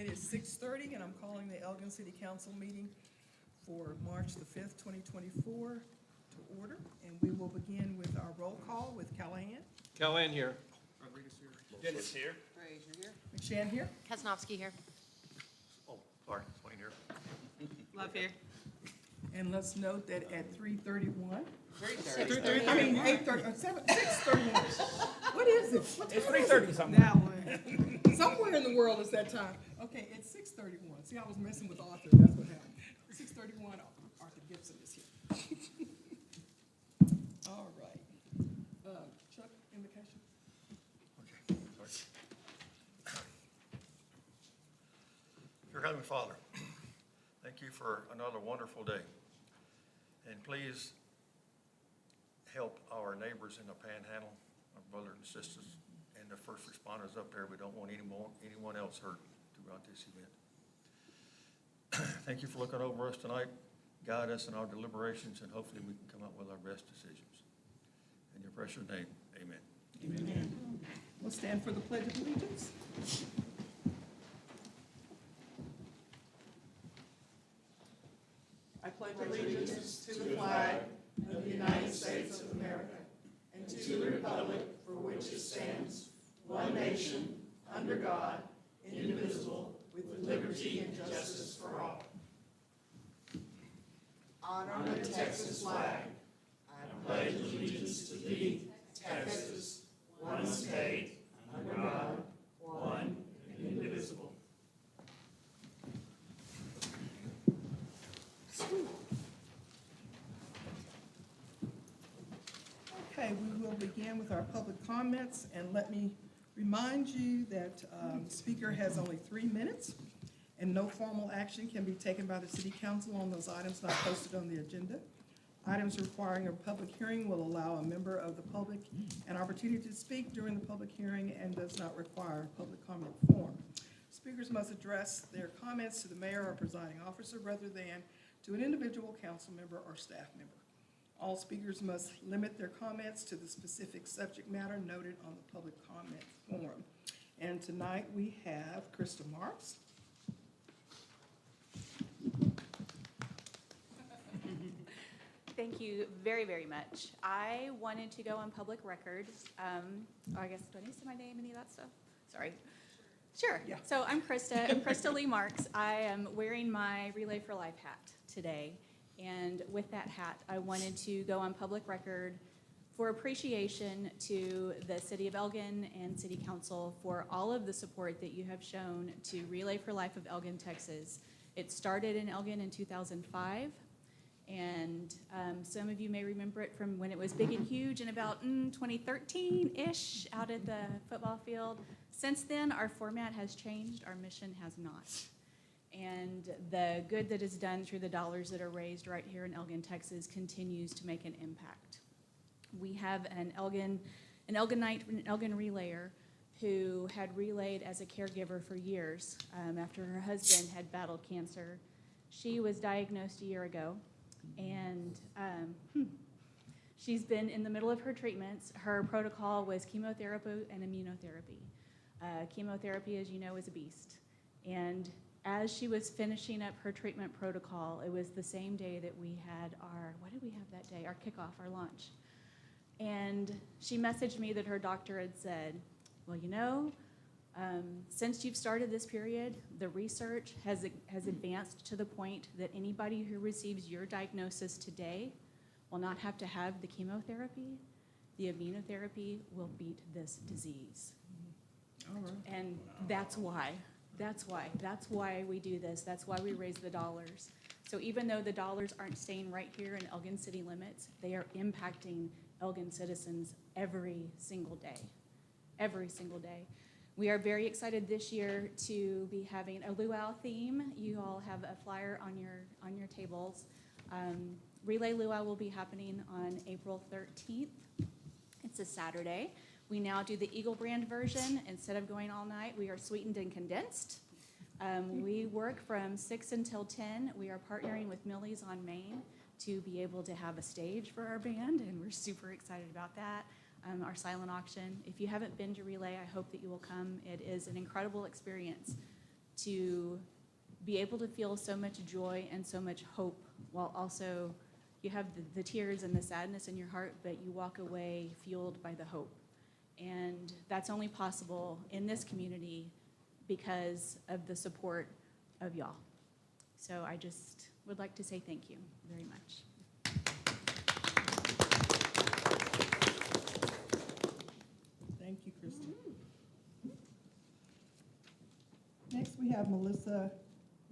It is 6:30, and I'm calling the Elgin City Council meeting for March the 5th, 2024 to order. And we will begin with our roll call with Callahan. Callahan here. Rodriguez here. Dennis here. Frazier here. McShann here. Kazanowski here. Oh, sorry, Swain here. Love here. And let's note that at 3:31, 3:30. I mean 8:30, 6:31. What is it? What time It's is 3:30 it? something. That one. Somewhere in the world it's that time. Okay, it's 6:31. See, I was messing with Arthur. That's what happened. 6:31. Arthur Gibson is here. All right. Chuck, invocation. Okay, sorry. Dear Heavenly Father, thank you for another wonderful day. And please help our neighbors in the Panhandle, our brothers and sisters, and the first responders up there. We don't want anyone else hurt throughout this event. Thank you for looking over us tonight. Guide us in our deliberations, and hopefully we can come up with our best decisions. In your precious name, amen. Amen. We'll stand for the Pledge of Allegiance. I pledge allegiance to the flag of the United States of America and to the republic for which it stands, one nation, under God, indivisible, with liberty and justice for all. Honor the Texas flag. I pledge allegiance to thee, Texas, one state, under God, one and indivisible. Okay, we will begin with our public comments, and let me remind you that the speaker has only 3 minutes, and no formal action can be taken by the city council on those items not posted on the agenda. Items requiring a public hearing will allow a member of the public an opportunity to speak during the public hearing and does not require a public comment form. Speakers must address their comments to the mayor or presiding officer rather than to an individual council member or staff member. All speakers must limit their comments to the specific subject matter noted on the public comment form. And tonight we have Krista Marks. Thank you very, very much. I wanted to go on public record. I guess, do I need to say my name, any of that stuff? Sorry. Sure. Yeah. So I'm Krista. I'm Krista Lee Marks. I am wearing my Relay for Life hat today. And with that hat, I wanted to go on public record for appreciation to the City of Elgin and City Council for all of the support that you have shown to Relay for Life of Elgin, Texas. It started in Elgin in 2005, and some of you may remember it from when it was big and huge in about 2013-ish out at the football field. Since then, our format has changed, our mission has not. And the good that is done through the dollars that are raised right here in Elgin, Texas continues to make an impact. We have an Elginite, an Elgin relayer who had relayed as a caregiver for years after her husband had battled cancer. She was diagnosed a year ago, and she's been in the middle of her treatments. Her protocol was chemotherapy and immunotherapy. Chemotherapy, as you know, is a beast. And as she was finishing up her treatment protocol, it was the same day that we had our, what did we have that day? Our kickoff, our launch. And she messaged me that her doctor had said, well, you know, since you've started this period, the research has advanced to the point that anybody who receives your diagnosis today will not have to have the chemotherapy. The immunotherapy will beat this disease. All right. And that's why we do this. That's why we raise the dollars. So even though the dollars aren't staying right here in Elgin city limits, they are impacting Elgin citizens every single day. Every single day. We are very excited this year to be having a luau theme. You all have a flyer on your tables. Relay Luau will be happening on April 13th. It's a Saturday. We now do the Eagle brand version. Instead of going all night, we are sweetened and condensed. We work from 6 until 10. We are partnering with Millie's on Main to be able to have a stage for our band, and we're super excited about that. Our silent auction. If you haven't been to Relay, I hope that you will come. It is an incredible experience. to be able to feel so much joy and so much hope while also you have the tears and the sadness in your heart, but you walk away fueled by the hope. And that's only possible in this community because of the support of y'all. So I just would like to say thank you very much. Thank you, Kristen. Next, we have Melissa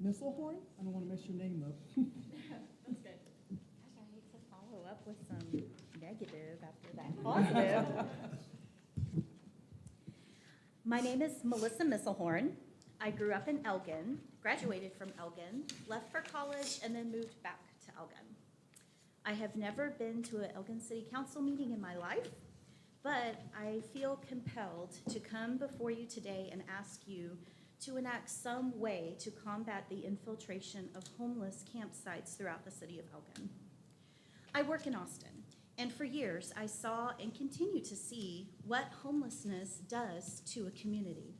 Misselhorn. I don't want to mess your name up. That's good. Gosh, I hate to follow up with some negative after that positive. My name is Melissa Misselhorn. I grew up in Elgin, graduated from Elgin, left for college, and then moved back to Elgin. I have never been to an Elgin City Council meeting in my life, but I feel compelled to come before you today and ask you to enact some way to combat the infiltration of homeless campsites throughout the city of Elgin. I work in Austin, and for years I saw and continue to see what homelessness does to a community.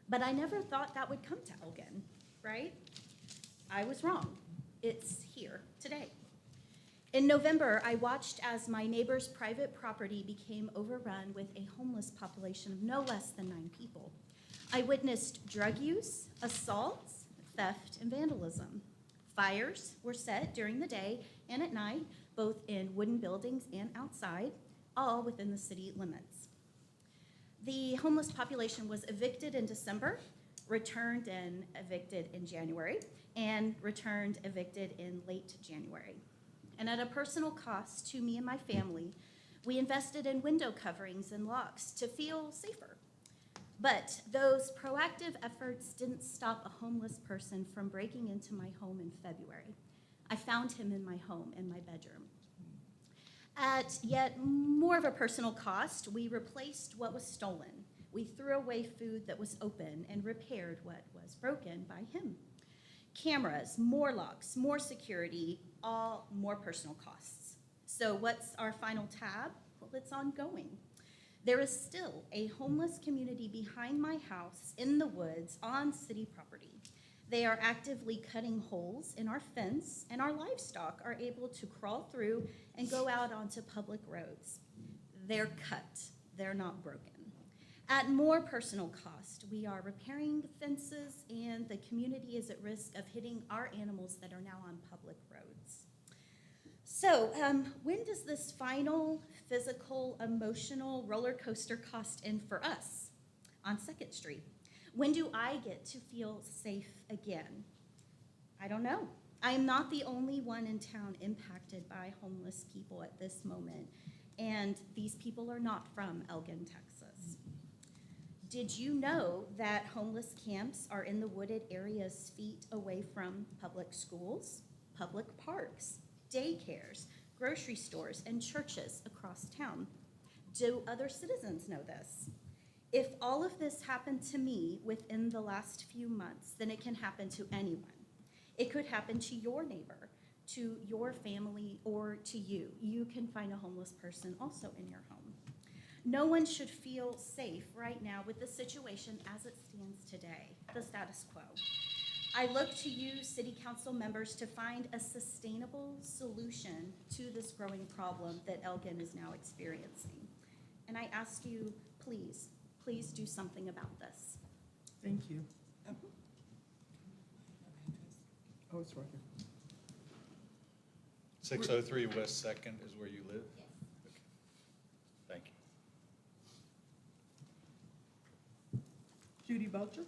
But I never thought that would come to Elgin, right? I was wrong. It's here today. In November, I watched as my neighbor's private property became overrun with a homeless population of no less than 9 people. I witnessed drug use, assaults, theft, and vandalism. Fires were set during the day and at night, both in wooden buildings and outside, all within the city limits. The homeless population was evicted in December, returned and evicted in January, and returned evicted in late January. And at a personal cost to me and my family, we invested in window coverings and locks to feel safer. But those proactive efforts didn't stop a homeless person from breaking into my home in February. I found him in my home, in my bedroom. At yet more of a personal cost, we replaced what was stolen. We threw away food that was open and repaired what was broken by him. Cameras, more locks, more security, all more personal costs. So what's our final tab? Well, it's ongoing. There is still a homeless community behind my house in the woods on city property. They are actively cutting holes in our fence, and our livestock are able to crawl through and go out onto public roads. They're cut, they're not broken. At more personal cost, we are repairing fences, and the community is at risk of hitting our animals that are now on public roads. So when does this final physical, emotional roller coaster cost end for us on 2nd Street? When do I get to feel safe again? I don't know. I am not the only one in town impacted by homeless people at this moment, and these people are not from Elgin, Texas. Did you know that homeless camps are in the wooded areas feet away from public schools, public parks, daycares, grocery stores, and churches across town? Do other citizens know this? If all of this happened to me within the last few months, then it can happen to anyone. It could happen to your neighbor, to your family, or to you. You can find a homeless person also in your home. No one should feel safe right now with the situation as it stands today, the status quo. I look to you, City Council members, to find a sustainable solution to this growing problem that Elgin is now experiencing. And I ask you, please do something about this. Thank you. Oh, it's right here. 603 West 2nd is where you live? Yes. Okay. Thank you. Judy Belcher.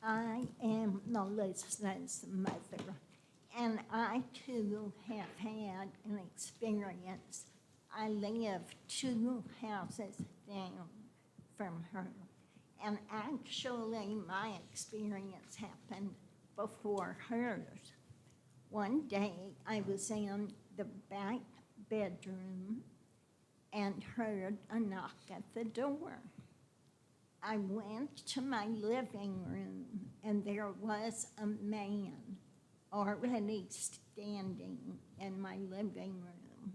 I am Melissa's mother, and I too have had an experience. I live 2 houses down from her, and actually my experience happened before hers. One day I was in the back bedroom and heard a knock at the door. I went to my living room, and there was a man already standing in my living room.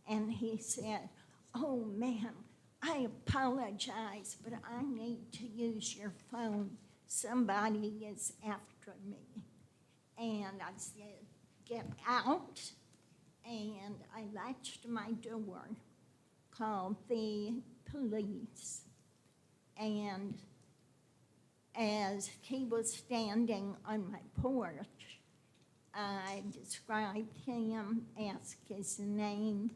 And he said, "Oh, ma'am, I apologize, but I need to use your phone. Somebody is after me. And I said, get out. And I latched my door, called the police. And as he was standing on my porch, I described him, asked his name,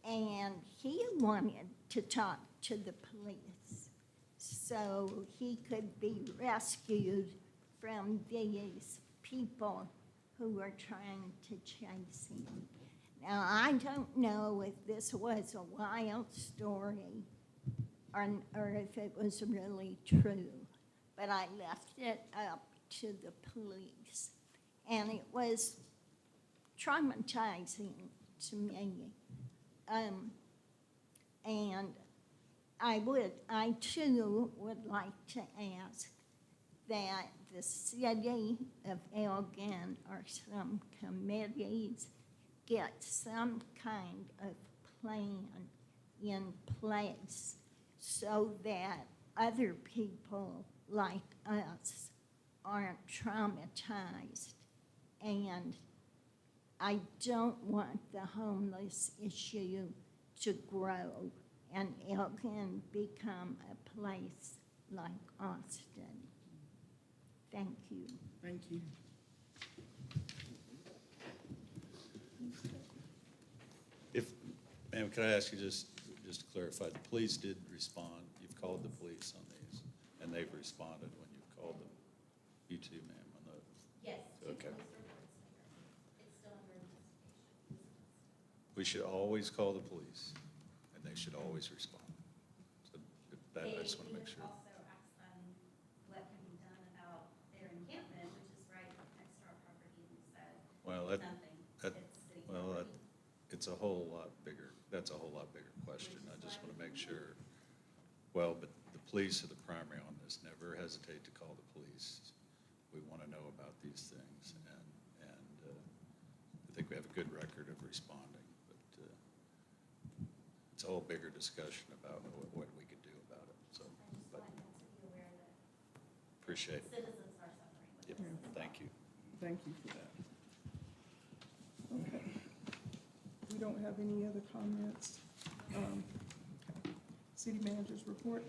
and he wanted to talk to the police so he could be rescued from these people who were trying to chase him. Now, I don't know if this was a wild story or if it was really true, but I left it up to the police. And it was traumatizing to me. And I too would like to ask that the city of Elgin or some committees get some kind of plan in place so that other people like us aren't traumatized. And I don't want the homeless issue to grow and Elgin become a place like Austin. Thank you. Thank you. Ma'am, can I ask you just to clarify, the police did respond, you've called the police on these, and they've responded when you've called them? You too, ma'am, on those? Yes. Okay. It's still under investigation. We should always call the police, and they should always respond. So that, I just want to make sure. also ask them what can be done about their encampment, which is right next to our property, and said Well, nothing. that- It's city well, property. it's a whole lot bigger, that's a whole lot bigger question. I just want to make sure. Well, but the police are the primary on this. Never hesitate to call the police. We want to know about these things, and I think we have a good record of responding. But it's a whole bigger discussion about what we could do about it. So, I just but want them to be aware that appreciate it. citizens are suffering with Yep, this. thank you. Thank you for that. Okay. We don't have any other comments. Okay. City manager's report.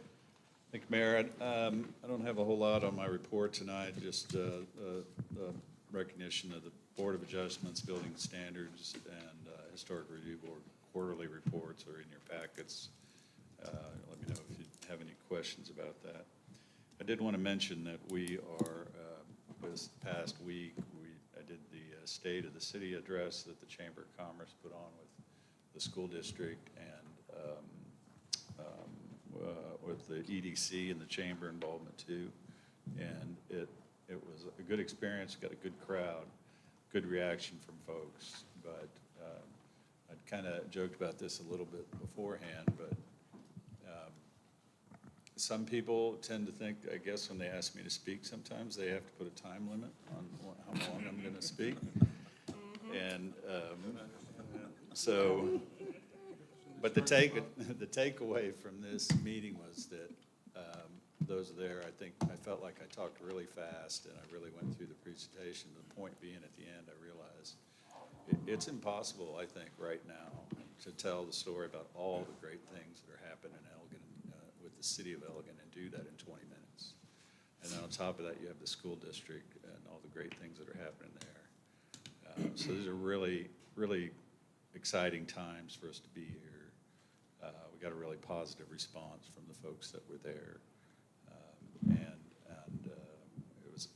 Thank you, Mayor. I don't have a whole lot on my report tonight, just recognition of the Board of Adjustments, Building Standards, and Historic Review Board quarterly reports are in your packets. Let me know if you have any questions about that. I did want to mention that we are, this past week, I did the State of the City address that the Chamber of Commerce put on with the school district and with the EDC and the Chamber involvement too. And it was a good experience, got a good crowd, good reaction from folks. But I'd kind of joked about this a little bit beforehand, but some people tend to think, I guess, when they ask me to speak, sometimes they have to put a time limit on how long I'm going to speak. And so, but the takeaway from this meeting was that those there, I felt like I talked really fast and I really went through the presentation. The point being, at the end, I realized it's impossible, I think, right now to tell the story about all the great things that are happening in Elgin with the city of Elgin and do that in 20 minutes. And then on top of that, you have the school district and all the great things that are happening there. So these are really, really exciting times for us to be here. We got a really positive response from the folks that were there.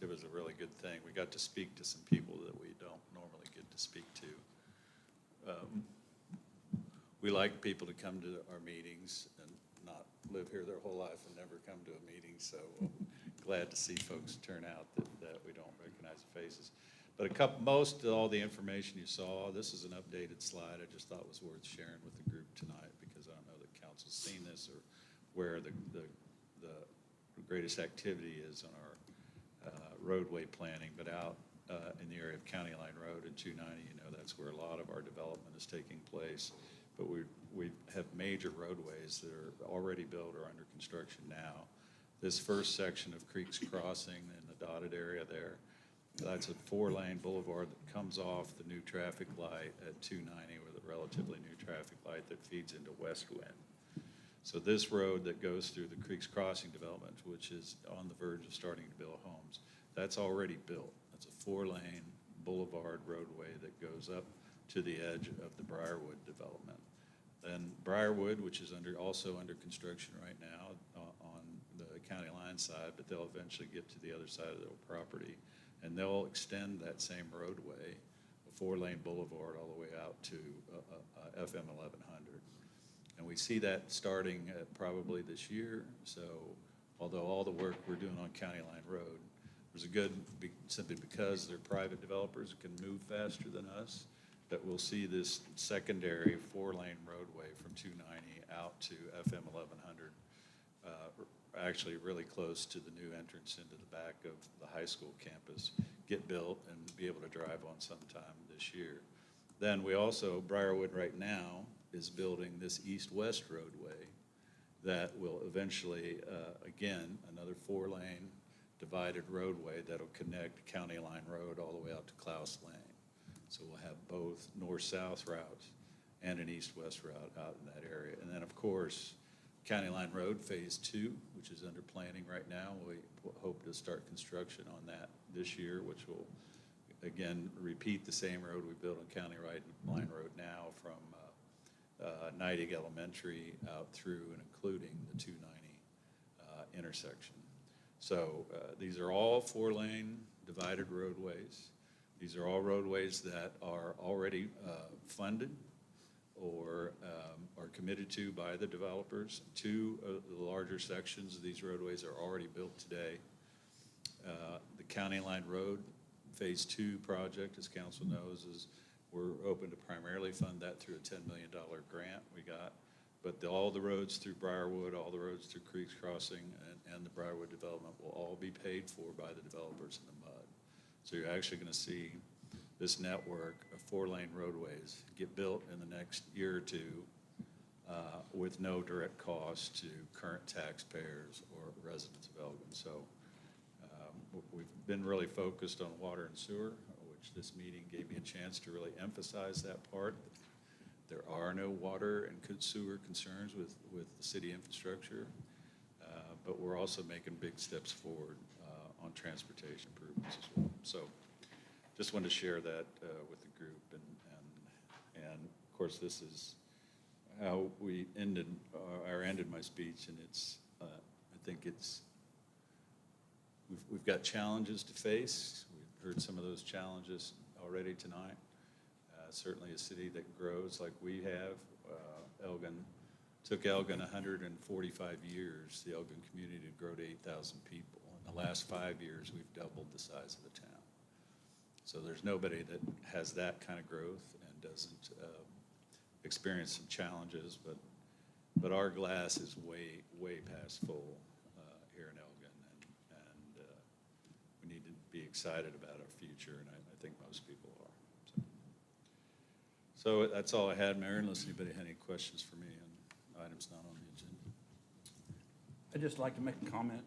It was a really good thing. We got to speak to some people that we don't normally get to speak to. We like people to come to our meetings and not live here their whole life and never come to a meeting, so glad to see folks turn out that we don't recognize the faces. But most of all the information you saw, this is an updated slide I just thought was worth sharing with the group tonight, because I don't know that council's seen this or where the greatest activity is on our roadway planning, but out in the area of County Line Road and 290, that's where a lot of our development is taking place. but we have major roadways that are already built or under construction now. This first section of Creeks Crossing in the dotted area there, that's a 4-lane boulevard that comes off the new traffic light at 290 with a relatively new traffic light that feeds into West Wind. So this road that goes through the Creeks Crossing development, which is on the verge of starting to build homes, that's already built. That's a 4-lane boulevard roadway that goes up to the edge of the Briarwood development. Then Briarwood, which is also under construction right now on the county line side, but they'll eventually get to the other side of their property. And they'll extend that same roadway, a 4-lane boulevard, all the way out to FM 1100. And we see that starting probably this year. So although all the work we're doing on County Line Road, there's a good, simply because they're private developers can move faster than us, that we'll see this secondary 4-lane roadway from 290 out to FM 1100, actually really close to the new entrance into the back of the high school campus, get built and be able to drive on sometime this year. Then we also, Briarwood right now is building this east-west roadway that will eventually, again, another 4-lane divided roadway that'll connect County Line Road all the way out to Klaus Lane. So we'll have both north-south routes and an east-west route out in that area. And then, of course, County Line Road Phase 2, which is under planning right now. We hope to start construction on that this year, which will, again, repeat the same road we built on County Line Road now from Neidig Elementary out through and including the 290 intersection. So these are all 4-lane divided roadways. These are all roadways that are already funded or are committed to by the developers. 2 of the larger sections of these roadways are already built today. The County Line Road Phase 2 project, as council knows, is we're open to primarily fund that through a $10 million grant we got. But all the roads through Briarwood, all the roads through Creeks Crossing, and the Briarwood development will all be paid for by the developers in the MUD. So you're actually going to see this network of 4-lane roadways get built in the next year or two with no direct cost to current taxpayers or residents of Elgin. So we've been really focused on water and sewer, which this meeting gave me a chance to really emphasize that part. There are no water and sewer concerns with the city infrastructure, but we're also making big steps forward on transportation improvements as well. So just wanted to share that with the group. And of course, this is how we ended my speech, and it's, I think it's, we've got challenges to face. We've heard some of those challenges already tonight. Certainly a city that grows like we have. Took Elgin 145 years, the Elgin community, to grow to 8,000 people. In the last 5 years, we've doubled the size of the town. So there's nobody that has that kind of growth and doesn't experience some challenges, but our glass is way past full here in Elgin, and we need to be excited about our future, and I think most people are. So that's all I had, Mayor, unless anybody had any questions for me on items not on the agenda. I'd just like to make a comment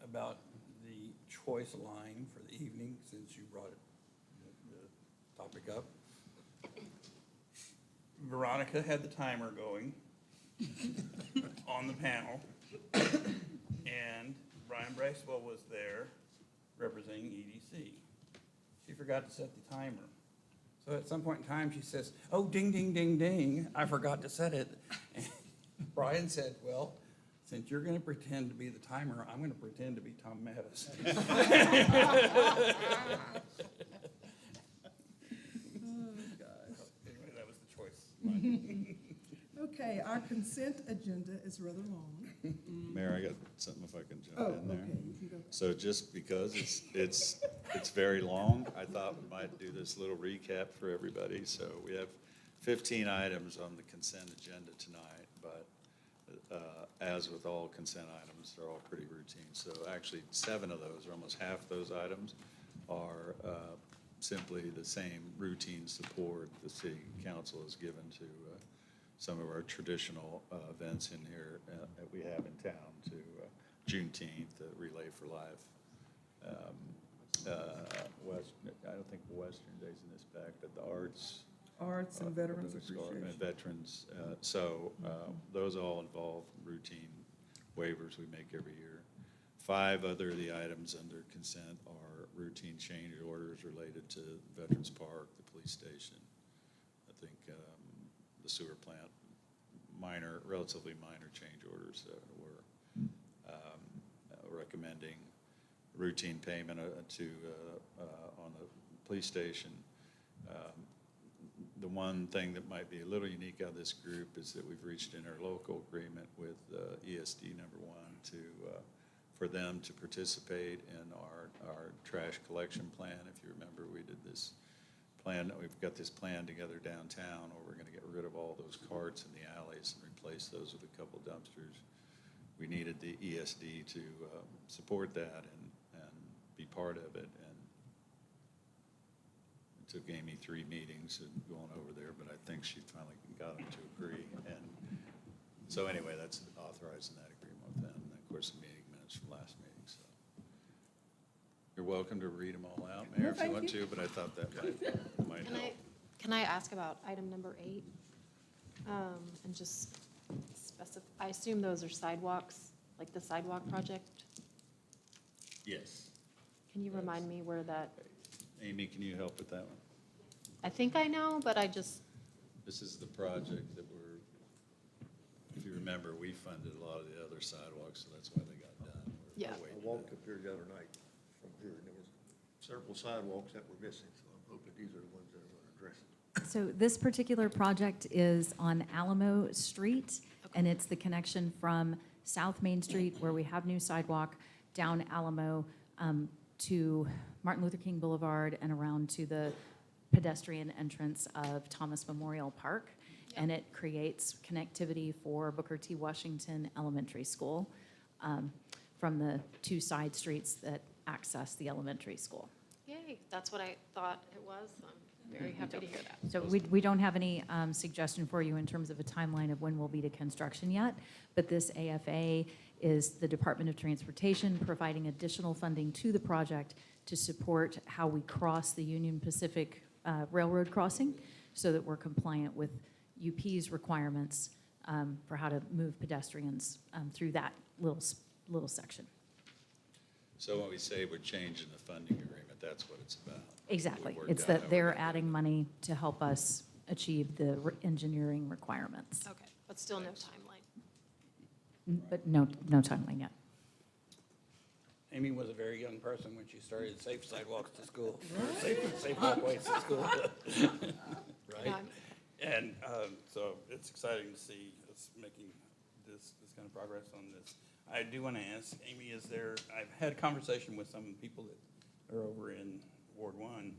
about the choice line for the evening, since you brought the topic up. Veronica had the timer going on the panel, and Brian Bracewell was there representing EDC. She forgot to set the timer. So at some point in time, she says, "Oh, ding, ding, ding, ding, I forgot to set it." And Brian said, "Well, since you're going to pretend to be the timer, I'm going to pretend to be Tom Mattis." Anyway, that was the choice. Okay, our consent agenda is rather long. Mayor, I got something if I can Oh, jump in there. okay, you can go. So just because it's very long, I thought we might do this little recap for everybody. So we have 15 items on the consent agenda tonight, but as with all consent items, they're all pretty routine. So actually 7 of those, or almost half those items, are simply the same routine support the city council has given to some of our traditional events in here that we have in town to Juneteenth, Relay for Life. I don't think Western Days in this pack, but the arts. Arts and Veterans Appreciation. And veterans. So those all involve routine waivers we make every year. 5 other of the items under consent are routine change orders related to Veterans Park, the police station. I think the sewer plant, relatively minor change orders that we're recommending. Routine payment on the police station. The one thing that might be a little unique out of this group is that we've reached an interlocal agreement with ESD number 1 for them to participate in our trash collection plan. If you remember, we did this plan, we've got this plan together downtown where we're gonna get rid of all those carts in the alleys and replace those with a couple dumpsters. We needed the ESD to support that and be part of it, and it took Amy 3 meetings and going over there, but I think she finally got them to agree. And so anyway, that's authorizing that agreement with them, and of course the meeting minutes from last meeting. So you're welcome to read them all out, Mayor, if you want to, but I thought that might help. Can I ask about item number 8? And just I assume those are sidewalks, like the sidewalk project? Yes. Can you remind me where that, Amy, can you help with that one? I think I know, but I just, This is the project that if you remember, we funded a lot of the other sidewalks, so that's why they got done. We're Yeah. waiting I walked up here the other night from here, and there was several sidewalks that were missing, so I'm hoping these are the ones that are going to address it. So this particular project is on Alamo Street, and it's the connection from South Main Street, where we have new sidewalk, down Alamo to Martin Luther King Boulevard and around to the pedestrian entrance of Thomas Memorial Park. And it creates connectivity for Booker T. Washington Elementary School from the 2 side streets that access the elementary school. yay, that's what I thought it was. I'm very happy to hear that. So we don't have any suggestion for you in terms of a timeline of when we'll be to construction yet, but this AFA is the Department of Transportation providing additional funding to the project to support how we cross the Union Pacific Railroad crossing so that we're compliant with UP's requirements for how to move pedestrians through that little section. So when we say we're changing the funding agreement, that's what it's about. Exactly. We worked It's out that how they're we're gonna do adding it. money to help us achieve the engineering requirements. Okay, but still no Thanks. timeline. But no timeline yet. Amy was a very young person when she started Safe Sidewalks to School, or Safe Walkways to School. Right? And so it's exciting to see us making this kind of progress on this. I do want to ask, Amy, I've had a conversation with some people that are over in Ward 1,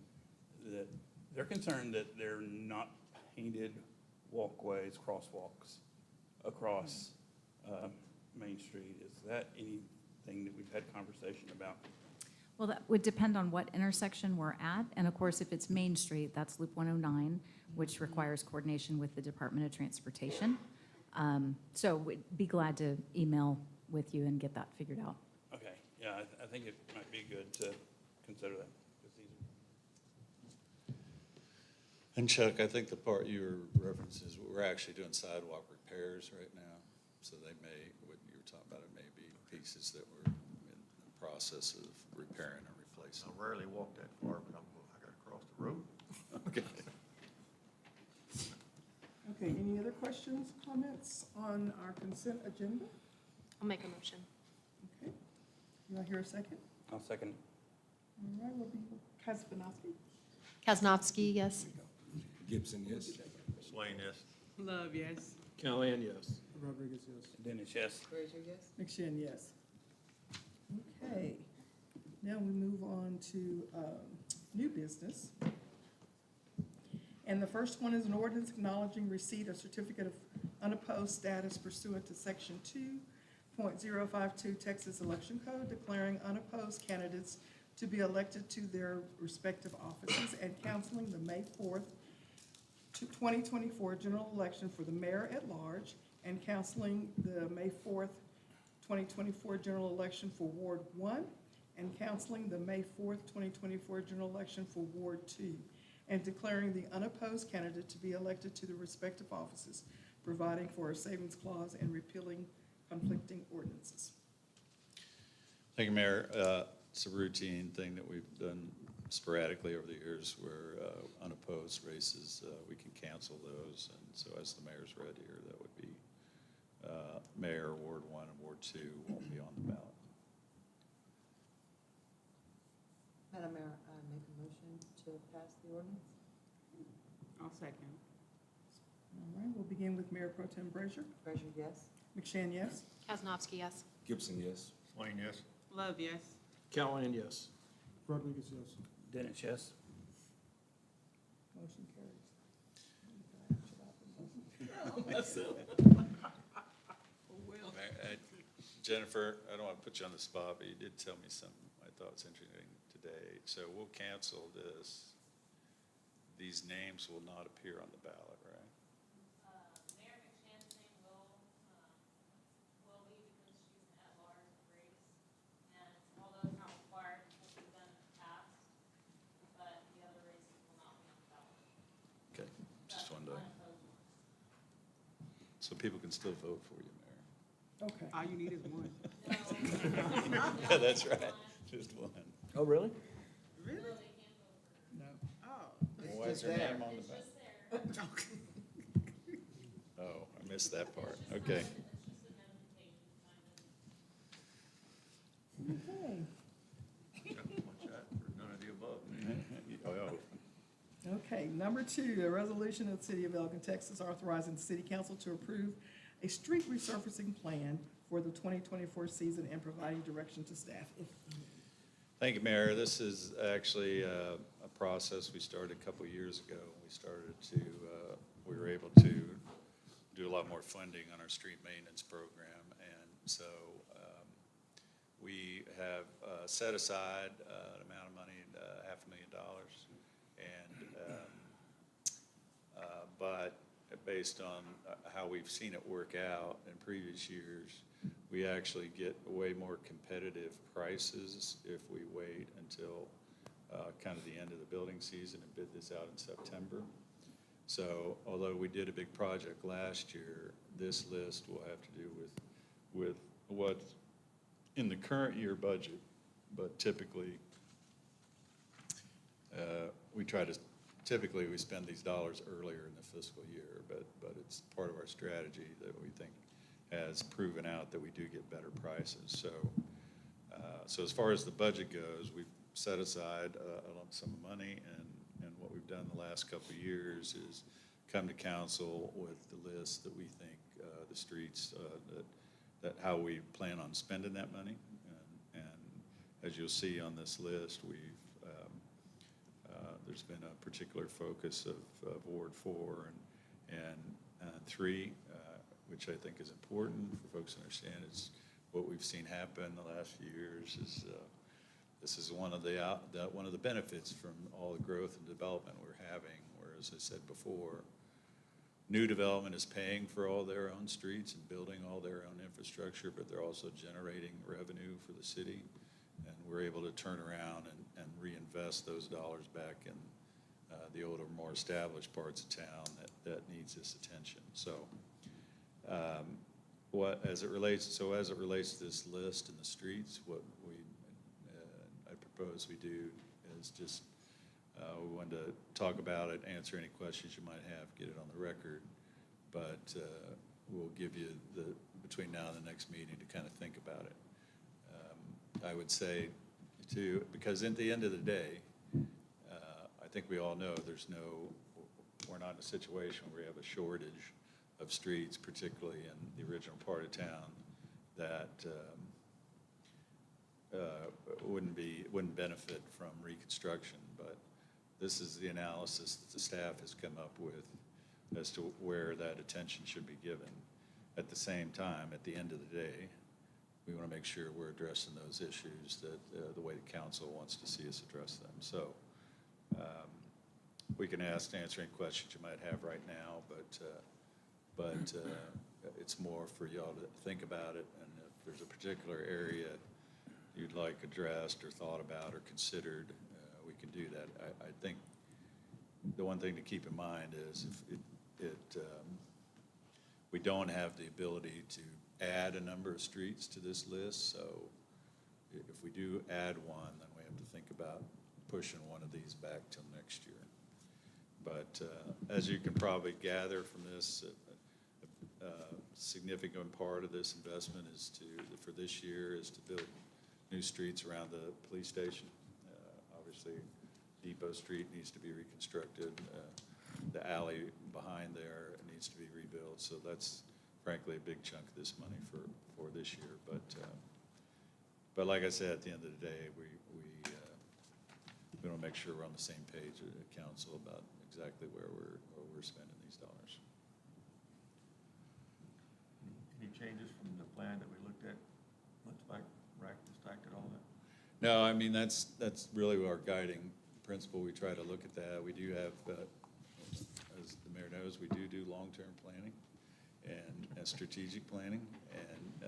that they're concerned that they're not painted walkways, crosswalks across Main Street. Is that anything that we've had conversation about? Well, that would depend on what intersection we're at, and of course, if it's Main Street, that's Loop 109, which requires coordination with the Department of Transportation. So we'd be glad to email with you and get that figured out. Okay, yeah, I think it might be good to consider that. It's easy. And Chuck, I think the part you were referencing is we're actually doing sidewalk repairs right now. So what you were talking about, it may be pieces that we're in the process of repairing or replacing. I rarely walk that far, but I got to cross the road. Okay. Okay, any other questions, comments on our consent agenda? I'll make a motion. Okay, do I hear a second? I'll second. All right, will be Kazabanowski. Kaznowski, yes. Gibson, yes. Swain, yes. Love, yes. Callahan, yes. Rodriguez, yes. Dennis, yes. Fraser, yes. McShane, yes. Okay, now we move on to new business. And the first one is an ordinance acknowledging receipt of certificate of unopposed status pursuant to Section 2.052 Texas Election Code, declaring unopposed candidates to be elected to their respective offices and canceling the May 4th, 2024 general election for the mayor at large and canceling the May 4th, 2024 general election for Ward 1 and canceling the May 4th, 2024 general election for Ward 2 and declaring the unopposed candidate to be elected to the respective offices, providing for a savings clause and repealing conflicting ordinances. Thank you, Mayor. It's a routine thing that we've done sporadically over the years where unopposed races, we can cancel those. And so as the mayor's read here, that would be Mayor, Ward 1 and Ward 2 won't be on the ballot. Madam Mayor, I make a motion to pass the ordinance. I'll second. All right, we'll begin with Mayor Pro Tem Brazier. Frazier, yes. McShane, yes? Kaznowski, yes. Gibson, yes. Swain, yes. Love, yes. Callahan, yes. Rodriguez, yes. Dennis, yes. Motion carries. Jennifer, I don't want to put you on the spot, but you did tell me something I thought was interesting today. So we'll cancel this. These names will not appear on the ballot, right? Mayor McShann's name will be because she's an at-large race, and although it's not required, because we've done it in the past, but the other races will not be on the ballot. Okay, just wanted to, so people can still vote for you, Mayor. Okay. All you need is one. Yeah, that's right, just one. Oh, really? Really? No. Oh. Why is her name on the ballot? Oh, I missed that part, okay. Okay. Watch that, for none of the above. Oh, Okay, number 2, a resolution of the City of Elgin, Texas, authorizing the City Council to approve a street resurfacing plan for the 2024 season and providing direction to staff. Thank you, Mayor. This is actually a process we started a couple of years ago. We were able to do a lot more funding on our street maintenance program. And so we have set aside an amount of money, $500,000. But based on how we've seen it work out in previous years, we actually get way more competitive prices if we wait until kind of the end of the building season and bid this out in September. So although we did a big project last year, this list will have to do with what's in the current year budget. But typically, typically we spend these dollars earlier in the fiscal year, but it's part of our strategy that we think has proven out that we do get better prices. So as far as the budget goes, we've set aside a lump sum of money, and what we've done the last couple of years is come to council with the list that we think the streets, that how we plan on spending that money. And as you'll see on this list, there's been a particular focus of Ward 4 and 3, which I think is important for folks to understand. It's what we've seen happen the last few years is this is one of the benefits from all the growth and development we're having, where, as I said before, new development is paying for all their own streets and building all their own infrastructure, but they're also generating revenue for the city. And we're able to turn around and reinvest those dollars back in the older, more established parts of town that needs this attention. So as it relates to this list in the streets, what I propose we do is just we wanted to talk about it, answer any questions you might have, get it on the record, but we'll give you between now and the next meeting to kind of think about it. I would say too, because at the end of the day, I think we all know we're not in a situation where we have a shortage of streets, particularly in the original part of town, that wouldn't benefit from reconstruction. But this is the analysis that the staff has come up with as to where that attention should be given. At the same time, at the end of the day, we want to make sure we're addressing those issues that the way the council wants to see us address them. So we can ask to answer any questions you might have right now, but it's more for y'all to think about it, and if there's a particular area you'd like addressed or thought about or considered, we can do that. I think the one thing to keep in mind is if we don't have the ability to add a number of streets to this list, so if we do add one, then we have to think about pushing one of these back till next year. But as you can probably gather from this, a significant part of this investment is for this year, is to build new streets around the police station. Obviously, Depot Street needs to be reconstructed. The alley behind there needs to be rebuilt. So that's frankly a big chunk of this money for this year. But like I said, at the end of the day, we want to make sure we're on the same page at council about exactly where we're spending these dollars. Any changes from the plan that we looked at? Looks like racked and stacked and all that. No, I mean, that's really our guiding principle. We try to look at that. We do have, as the mayor knows, we do long-term planning and strategic planning, and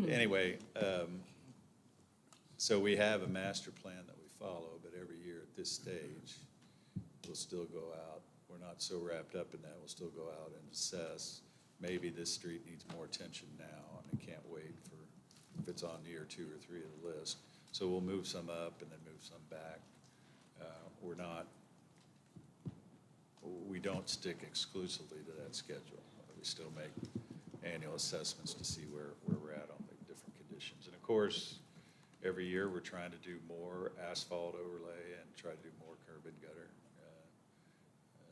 anyway, so we have a master plan that we follow, but every year at this stage, we'll still go out. We're not so wrapped up in that. We'll still go out and assess, maybe this street needs more attention now, and it can't wait for, if it's on year 2 or 3 of the list. So we'll move some up and then move some back. We don't stick exclusively to that schedule. We still make annual assessments to see where we're at on the different conditions. And of course, every year we're trying to do more asphalt overlay and try to do more curb and gutter.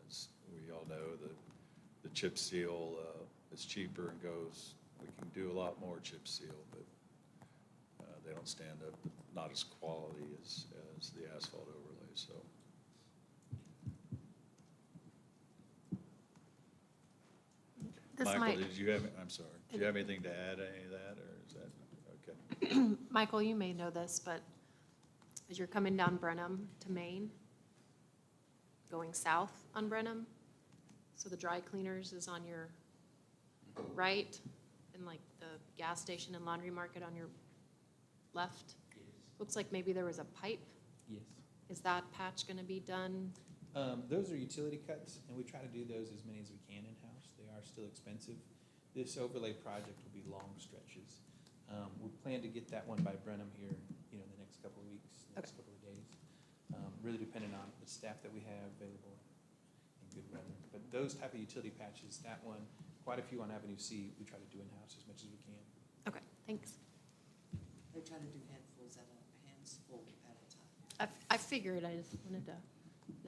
As we all know, the chip seal is cheaper and goes, we can do a lot more chip seal, but they don't stand up, not as quality as the asphalt overlay, so. This Michael, might, did you have, I'm sorry, do you have anything to add to any of that, or is that, okay? Michael, you may know this, but as you're coming down Brenham to Maine, going south on Brenham, so the dry cleaners is on your right, and like the gas station and laundry market on your left? Looks like maybe there was a pipe. Yes. Is that patch gonna be done? Those are utility cuts, and we try to do those as many as we can in-house. They are still expensive. This overlay project will be long stretches. We plan to get that one by Brenham here, the next couple of weeks, next couple of days. Really depending on the staff that we have available and good weather. But those type of utility patches, that one, quite a few on Avenue C, we try to do in-house as much as we can. Okay, thanks. They try to do handfuls at a time. I figured, I just wanted to,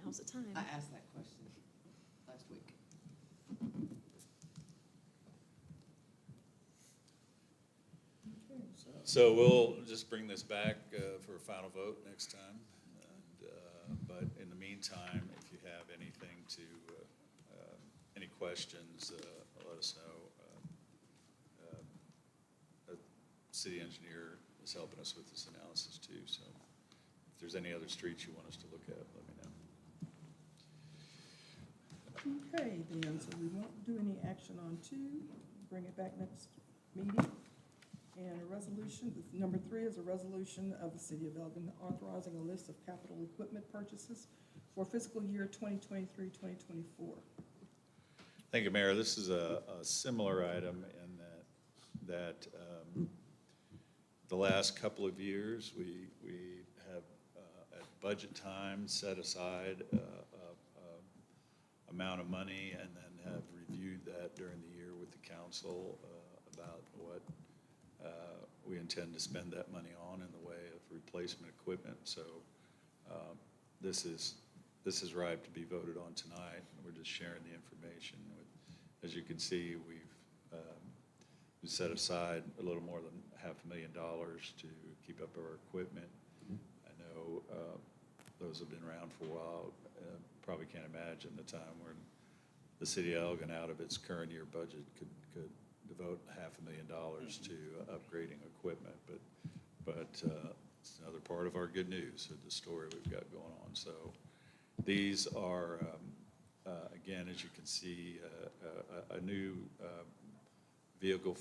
now's the time. I asked that question last week. So we'll just bring this back for a final vote next time. But in the meantime, if you have anything any questions, let us know. The city engineer is helping us with this analysis too, so if there's any other streets you want us to look at, let me know. Okay, then, so we won't do any action on 2, bring it back next meeting. And a resolution, number 3 is a resolution of the City of Elgin authorizing a list of capital equipment purchases for fiscal year 2023-2024. Thank you, Mayor. This is a similar item in that the last couple of years, we have at budget time set aside amount of money and then have reviewed that during the year with the council about what we intend to spend that money on in the way of replacement equipment. So this is ripe to be voted on tonight. We're just sharing the information. As you can see, we've set aside a little more than $500,000 to keep up our equipment. I know those have been around for a while. Probably can't imagine the time when the city of Elgin, out of its current year budget, could devote $500,000 to upgrading equipment. But it's another part of our good news, the story we've got going on. So These are, again, as you can see, a new vehicle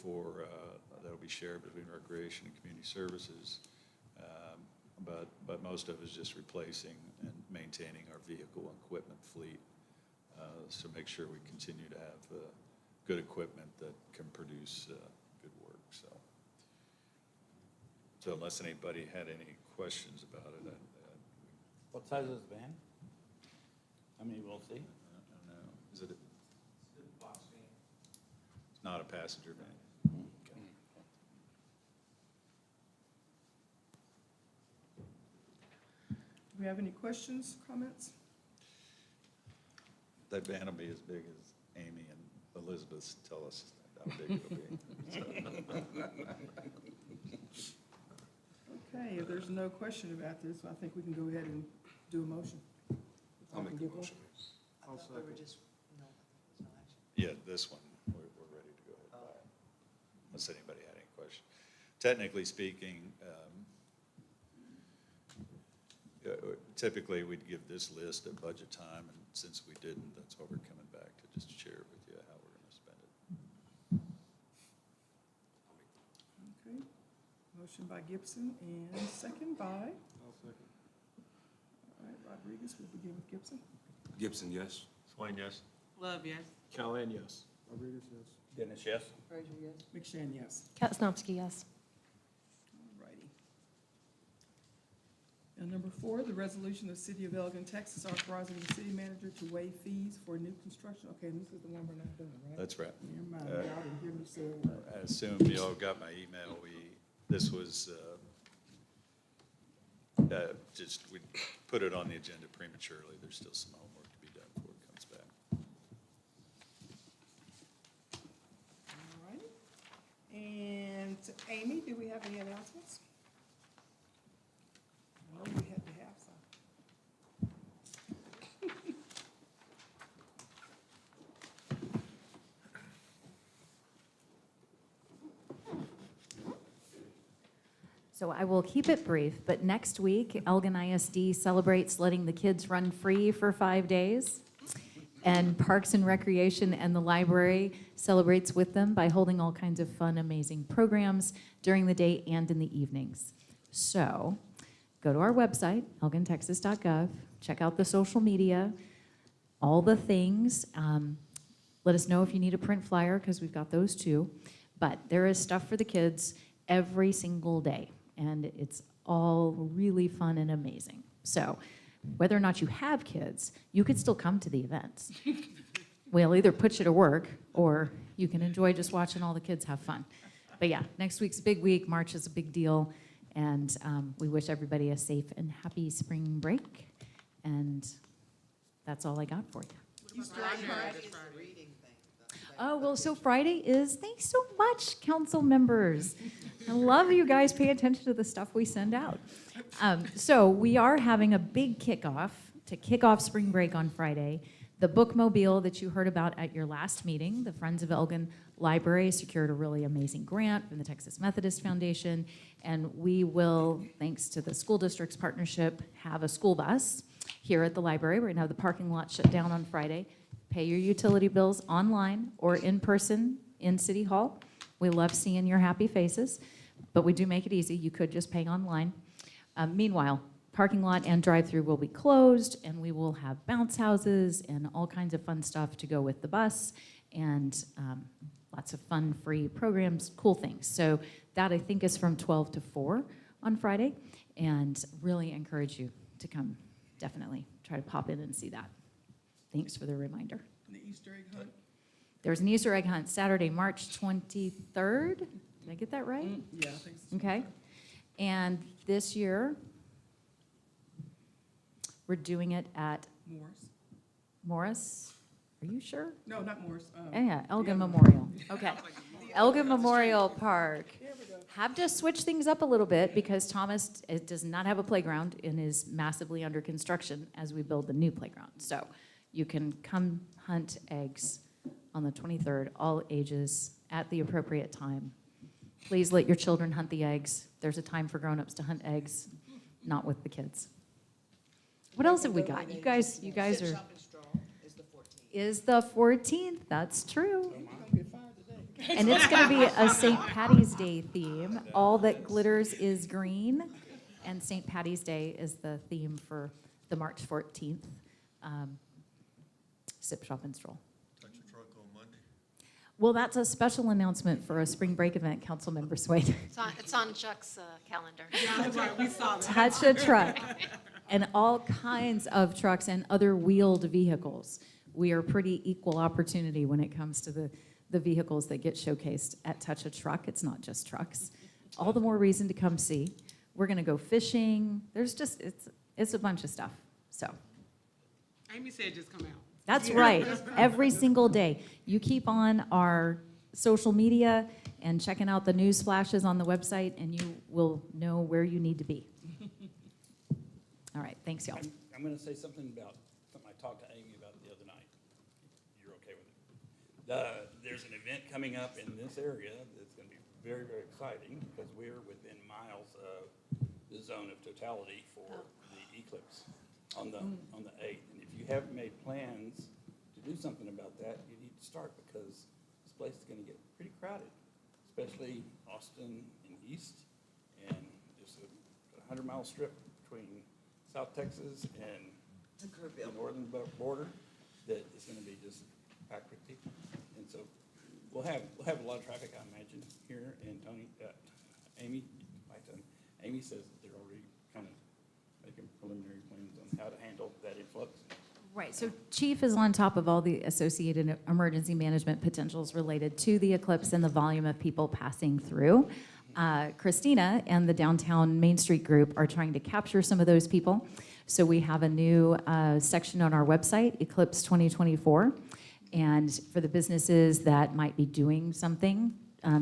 that'll be shared between Recreation and Community Services. But most of it is just replacing and maintaining our vehicle and equipment fleet. So make sure we continue to have good equipment that can produce good work, so. So unless anybody had any questions about it, What size is the van? I mean, we'll see. I don't know. Is it, it's not a passenger van? Okay. Do we have any questions, comments? That van will be as big as Amy and Elizabeth tell us how big it'll be. Okay, if there's no question about this, I think we can go ahead and do a motion. I'll make the motion. I thought we were just, no, there's no action. Yeah, this one, we're ready to go ahead and buy it, unless anybody had any question. Technically speaking, typically, we'd give this list at budget time, and since we didn't, that's why we're coming back to just share with you how we're gonna spend it. Okay, motion by Gibson and second by, I'll second. all right, Rodriguez, we'll begin with Gibson. Gibson, yes. Swain, yes. Love, yes. Callahan, yes. Rodriguez, yes. Dennis, yes? Frazier, yes. McShane, yes. Katsnowski, yes. All righty. And number 4, the resolution of the City of Elgin, Texas, authorizing the city manager to waive fees for new construction. Okay, and this is the one we're not doing, right? That's right. Never mind, y'all didn't hear me say a word. I assume you all got my email. This was, we put it on the agenda prematurely. There's still some homework to be done before it comes back. All righty. And Amy, do we have any announcements? I know we had to have some. So I will keep it brief, but next week, Elgin ISD celebrates letting the kids run free for 5 days. And Parks and Recreation and the library celebrates with them by holding all kinds of fun, amazing programs during the day and in the evenings. So go to our website, elgintexas.gov, check out the social media, all the things. Let us know if you need a print flyer, because we've got those too. But there is stuff for the kids every single day, and it's all really fun and amazing. So whether or not you have kids, you could still come to the events. We'll either put you to work, or you can enjoy just watching all the kids have fun. But yeah, next week's a big week. March is a big deal. And we wish everybody a safe and happy spring break. And that's all I got for you. Easter egg hunt. It's a reading thing. Oh, well, so Friday is, thanks so much, council members. I love you guys pay attention to the stuff we send out. So we are having a big kickoff to kick off spring break on Friday. The bookmobile that you heard about at your last meeting, the Friends of Elgin Library secured a really amazing grant from the Texas Methodist Foundation, and we will, thanks to the school district's partnership, have a school bus here at the library. We're gonna have the parking lot shut down on Friday. Pay your utility bills online or in person in City Hall. We love seeing your happy faces, but we do make it easy. You could just pay online. Meanwhile, parking lot and drive-through will be closed, and we will have bounce houses and all kinds of fun stuff to go with the bus, and lots of fun, free programs, cool things. So that, I think, is from 12 to 4 on Friday, and really encourage you to come. Definitely try to pop in and see that. Thanks for the reminder. The Easter egg hunt. There's an Easter egg hunt Saturday, March 23rd. Did I get that right? Yeah, I think so. Okay. And this year, we're doing it at Morris. Morris. Are you sure? No, not Morris. Yeah, Elgin the other Memorial. Okay. The Elgin Memorial Park. There we go. Have to switch things up a little bit because Thomas does not have a playground and is massively under construction as we build the new playground. So you can come hunt eggs on the 23rd, all ages, at the appropriate time. Please let your children hunt the eggs. There's a time for grown-ups to hunt eggs, not with the kids. What else have we got? You guys are, Shop and Stroll is the 14th. is the 14th, that's true. I'm gonna get fired today. And it's gonna be a St. Patty's Day theme. All that glitters is green. And St. Patty's Day is the theme for the March 14th Sip, Shop, and Stroll. Touch your truck on Monday. Well, that's a special announcement for a spring break event, Councilmember Swade. It's on Chuck's calendar. Yeah, that's right, we saw that. Touch a truck. And all kinds of trucks and other wheeled vehicles. We are pretty equal opportunity when it comes to the vehicles that get showcased at Touch a Truck. It's not just trucks. All the more reason to come see. We're gonna go fishing. There's just, it's a bunch of stuff, so. Amy said just come out. That's right, every single day. You keep on our social media and checking out the news flashes on the website, and you will know where you need to be. All right, thanks, y'all. I'm gonna say something about something I talked to Amy about the other night. You're okay with it? There's an event coming up in this area that's gonna be very, very exciting because we're within miles of the zone of totality for the eclipse on the 8th. And if you haven't made plans to do something about that, you need to start because this place is gonna get pretty crowded, especially Austin and East. And there's a 100-mile strip between South Texas and the northern border that is gonna be just packed with people. And so we'll have a lot of traffic, I imagine, here. And Amy says that they're already kind of making preliminary plans on how to handle that influx. Right, so Chief is on top of all the associated emergency management potentials related to the eclipse and the volume of people passing through. Christina and the Downtown Main Street Group are trying to capture some of those people. So we have a new section on our website, Eclipse 2024. And for the businesses that might be doing something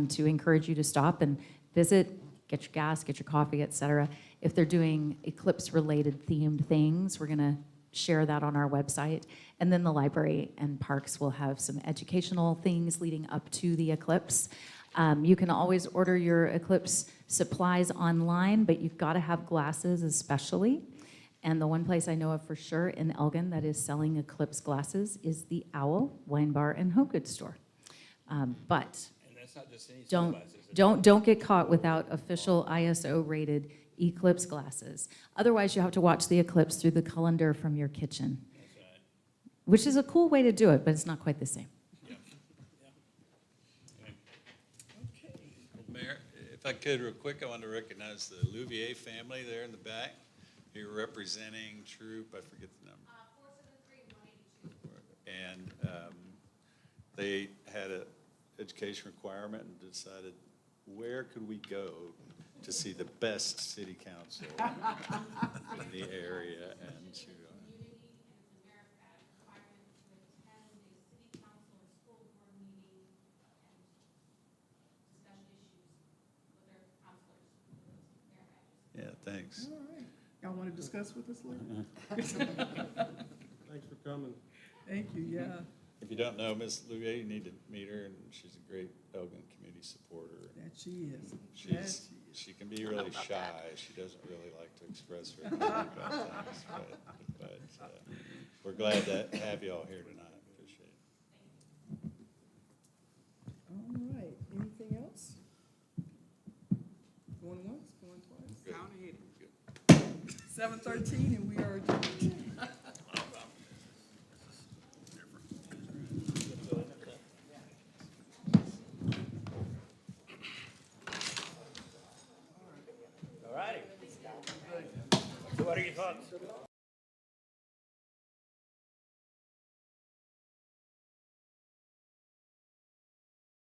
to encourage you to stop and visit, get your gas, get your coffee, et cetera. If they're doing eclipse-related themed things, we're gonna share that on our website. And then the library and parks will have some educational things leading up to the eclipse. You can always order your eclipse supplies online, but you've gotta have glasses especially. And the one place I know of for sure in Elgin that is selling eclipse glasses is the Owl Wine Bar and Home Goods Store. But And that's not just any don't sunglasses. get caught without official ISO-rated eclipse glasses. Otherwise, you have to watch the eclipse through the colander from your kitchen, That's right. which is a cool way to do it, but it's not quite the same. Yeah. Okay. Mayor, if I could, real quick, I want to recognize the Louvier family there in the back. You're representing Troop, I forget the number. 473-182. And they had an education requirement and decided, where could we go to see the best city council in the area? And to, yeah, thanks. All right. Y'all want to discuss with us later? Thanks for coming. Thank you, yeah. If you don't know Ms. Louvier, you need to meet her, and she's a great Elgin community supporter. That she is. That She can be really shy. She doesn't really like to express her opinion about things, but we're glad to have you all here tonight. Appreciate it. All right, anything else? Going once, going twice? Count ahead. 7:13 and we are adjourned. All righty. So what are your thoughts?